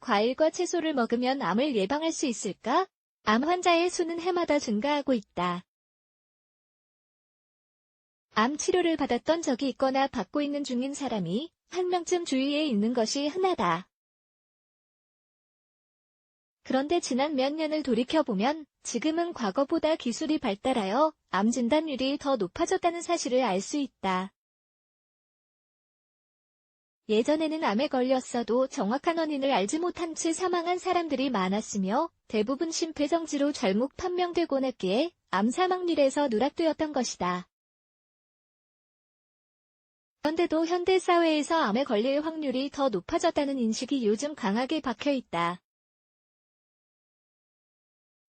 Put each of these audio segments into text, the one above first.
과일과 채소를 먹으면 암을 예방할 수 있을까? 암 환자의 수는 해마다 증가하고 있다. 암 치료를 받았던 적이 있거나 받고 있는 중인 사람이 한 명쯤 주위에 있는 것이 흔하다. 그런데 지난 몇 년을 돌이켜보면 지금은 과거보다 기술이 발달하여 암 진단율이 더 높아졌다는 사실을 알 수 있다. 예전에는 암에 걸렸어도 정확한 원인을 알지 못한 채 사망한 사람들이 많았으며 대부분 심폐정지로 잘못 판명되곤 했기에 암 사망률에서 누락되었던 것이다. 그런데도 현대사회에서 암에 걸릴 확률이 더 높아졌다는 인식이 요즘 강하게 박혀있다.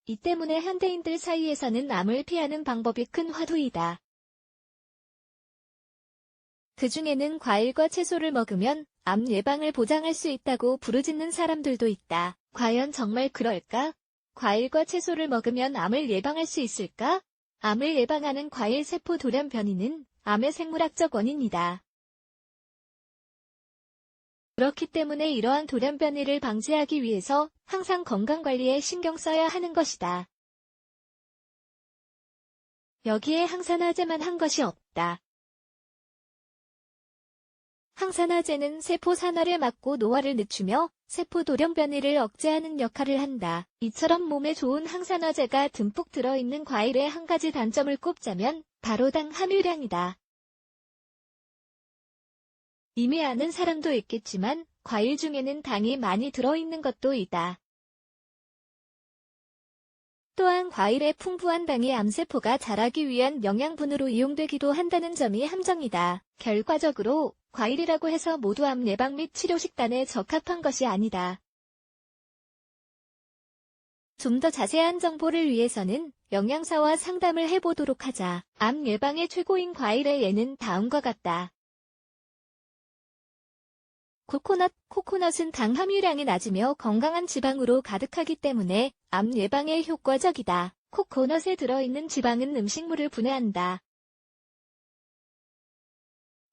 이 때문에 현대인들 사이에서는 암을 피하는 방법이 큰 화두이다. 그 중에는 과일과 채소를 먹으면 암 예방을 보장할 수 있다고 부르짖는 사람들도 있다. 과연 정말 그럴까? 과일과 채소를 먹으면 암을 예방할 수 있을까? 암을 예방하는 과일 세포 돌연 변이는 암의 생물학적 원인이다. 그렇기 때문에 이러한 돌연 변이를 방지하기 위해서 항상 건강관리에 신경 써야 하는 것이다. 여기에 항산화제만 한 것이 없다. 항산화제는 세포 산화를 막고 노화를 늦추며 세포 돌연 변이를 억제하는 역할을 한다. 이처럼 몸에 좋은 항산화제가 듬뿍 들어있는 과일의 한 가지 단점을 꼽자면 바로 당 함유량이다. 이미 아는 사람도 있겠지만 과일 중에는 당이 많이 들어있는 것도 있다. 또한 과일의 풍부한 당이 암세포가 자라기 위한 영양분으로 이용되기도 한다는 점이 함정이다. 결과적으로 과일이라고 해서 모두 암 예방 및 치료 식단에 적합한 것이 아니다. 좀 더 자세한 정보를 위해서는 영양사와 상담을 해보도록 하자. 암 예방의 최고인 과일의 예는 다음과 같다. 코코넛은 당 함유량이 낮으며 건강한 지방으로 가득하기 때문에 암 예방에 효과적이다. 코코넛에 들어있는 지방은 음식물을 분해한다.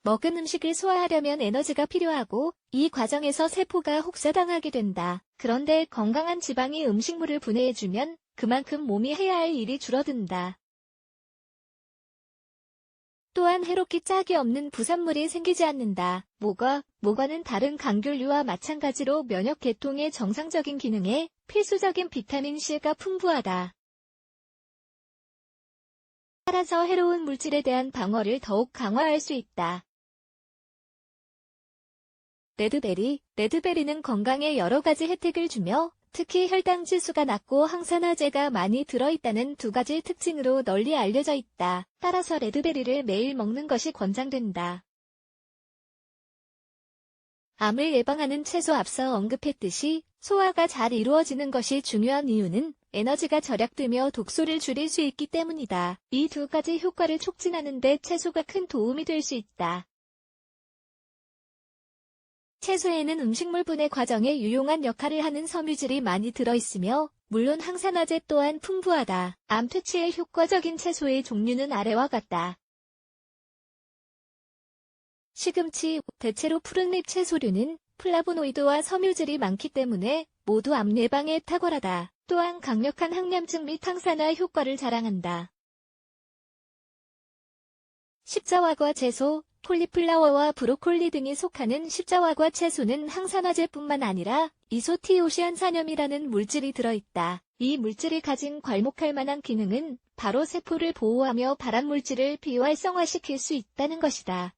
먹은 음식을 소화하려면 에너지가 필요하고 이 과정에서 세포가 혹사당하게 된다. 그런데 건강한 지방이 음식물을 분해해주면 그만큼 몸이 해야 할 일이 줄어든다. 또한 해롭기 짝이 없는 부산물이 생기지 않는다. 모과는 다른 감귤류와 마찬가지로 면역 계통의 정상적인 기능에 필수적인 비타민C가 풍부하다. 따라서 해로운 물질에 대한 방어를 더욱 강화할 수 있다. 레드베리는 건강에 여러 가지 혜택을 주며 특히 혈당 지수가 낮고 항산화제가 많이 들어있다는 두 가지 특징으로 널리 알려져 있다. 따라서 레드베리를 매일 먹는 것이 권장된다. 암을 예방하는 채소 앞서 언급했듯이 소화가 잘 이루어지는 것이 중요한 이유는 에너지가 절약되며 독소를 줄일 수 있기 때문이다. 이 두 가지 효과를 촉진하는 데 채소가 큰 도움이 될 수 있다. 채소에는 음식물 분해 과정에 유용한 역할을 하는 섬유질이 많이 들어있으며 물론 항산화제 또한 풍부하다. 암 퇴치에 효과적인 채소의 종류는 아래와 같다. 시금치, 대체로 푸른잎 채소류는 플라보노이드와 섬유질이 많기 때문에 모두 암 예방에 탁월하다. 또한 강력한 항염증 및 항산화 효과를 자랑한다. 십자화과 채소, 콜리플라워와 브로콜리 등이 속하는 십자화과 채소는 항산화제뿐만 아니라 이소티오시안산염이라는 물질이 들어있다. 이 물질이 가진 괄목할 만한 기능은 바로 세포를 보호하며 발암물질을 비활성화시킬 수 있다는 것이다.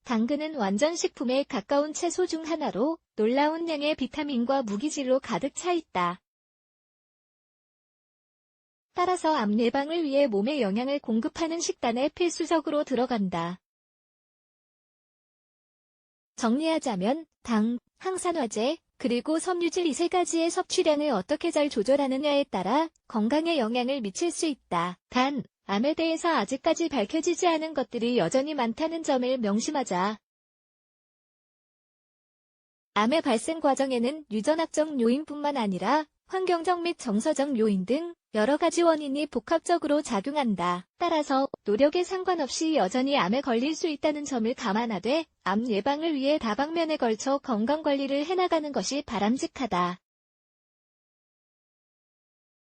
당근은 완전식품에 가까운 채소 중 하나로 놀라운 양의 비타민과 무기질로 가득 차 있다. 따라서 암 예방을 위해 몸에 영양을 공급하는 식단에 필수적으로 들어간다. 정리하자면 당, 항산화제, 그리고 섬유질 이 세 가지의 섭취량을 어떻게 잘 조절하느냐에 따라 건강에 영향을 미칠 수 있다. 단, 암에 대해서 아직까지 밝혀지지 않은 것들이 여전히 많다는 점을 명심하자. 암의 발생 과정에는 유전학적 요인뿐만 아니라 환경적 및 정서적 요인 등 여러 가지 원인이 복합적으로 작용한다. 따라서 노력에 상관없이 여전히 암에 걸릴 수 있다는 점을 감안하되 암 예방을 위해 다방면에 걸쳐 건강관리를 해나가는 것이 바람직하다.